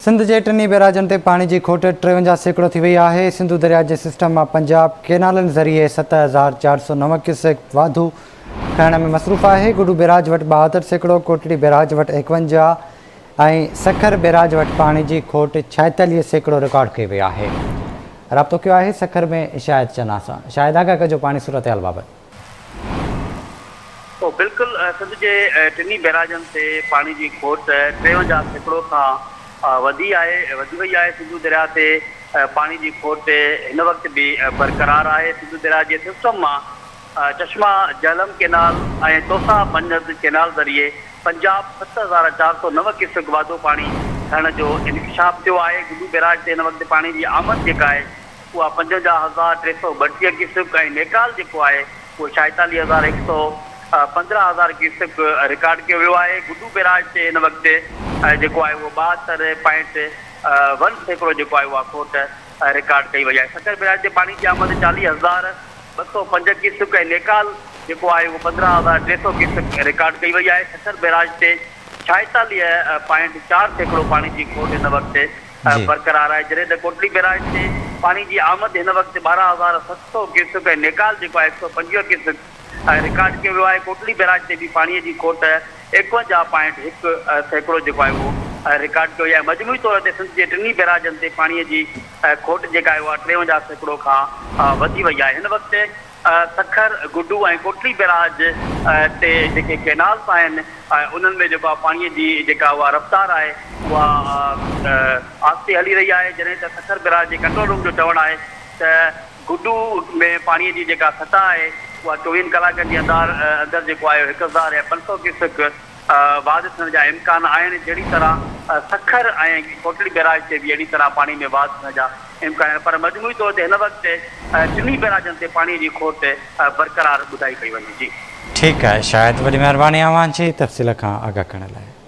सिंध के टिनी बैराजन से पानी की खोट 53 सैकड़ों थी वही है। सिंधु दरिया के सिस्टम में पंजाब केनालन जरिए 7,409 क्यूसेक वाधू खणण में मसरूफ़ है। गुडू बैराज वट 72 सैकड़ों, कोटड़ी बैराज वट 51 और सखर बैराज वट पानी की खोट 46 सैकड़ों रिकॉर्ड की वही है। राब्तो किया है सखर में शायद चना सा शायद आगा का जो पानी सूरत हाल बाबत। तो बिल्कुल सिंध के टिनी बैराजन से पानी की खोट 53 सैकड़ों का वधी वही है। सिंधु दरिया से पानी की खोट इन वक्त भी बरकरार है। सिंधु दरिया के सिस्टम में चश्मा झेलम केनाल और तोसा पंजद केनाल जरिए पंजाब 7,409 क्यूसेक वाधो पानी खणण जो इंकशाफ थियो है। गुडू बैराज से इन वक्त पानी की आमद जेका है वह 55,332 क्यूसेक और नेकाल जो है वो 46,115 क्यूसेक रिकॉर्ड किया वो है। गुडू बैराज से इन वक्त जो है वो 72.1 सैकड़ों जो है वह खोट रिकॉर्ड कई वही है। सखर बैराज से पानी की आमद 40,205 क्यूसेक और नेकाल जो है वो 15,300 क्यूसेक रिकॉर्ड कई वही है। सखर बैराज से 46.4 सैकड़ों पानी की खोट इन वक्त बरकरार है। जैसे कोटली बैराज से पानी की आमद इन वक्त 12,700 क्यूसेक और नेकाल जो है 125 क्यूसेक रिकॉर्ड किया हुआ है। कोटली बैराज से भी पानी की खोट 51.1 सैकड़ों जो है वो रिकॉर्ड किया है। मजमूई तौर पर सिंध के टिनी बैराजन से पानी की खोट जो है वह 53 सैकड़ों का वधी वही है। इन वक्त सखर गुडू और कोटली बैराज से जेके केनाल्स आहिनि उन्हनि में जो पानी की जो रफ्तार है वह आस्ते हली रही है। जैसे सखर बैराज के कंट्रोल रूम जो चवण है गुडू में पानी की जो सतह है वह 24 कलाकनि के अंदर जो है 1,000 या 500 क्यूसेक वाध थियण जा इम्कान आहिनि। जहिड़ी तरह सखर और कोटली बैराज से भी अहिड़ी तरह पानी में वाध थियण जा इम्कान पर मजमूई तौर पर इन वक्त टिनी बैराजन से पानी की खोट बरकरार बुधाई पई वञे। जी ठीक है, शायद वही मेहरबानी आवान जी तफ़सील का आगाह करण लाइ।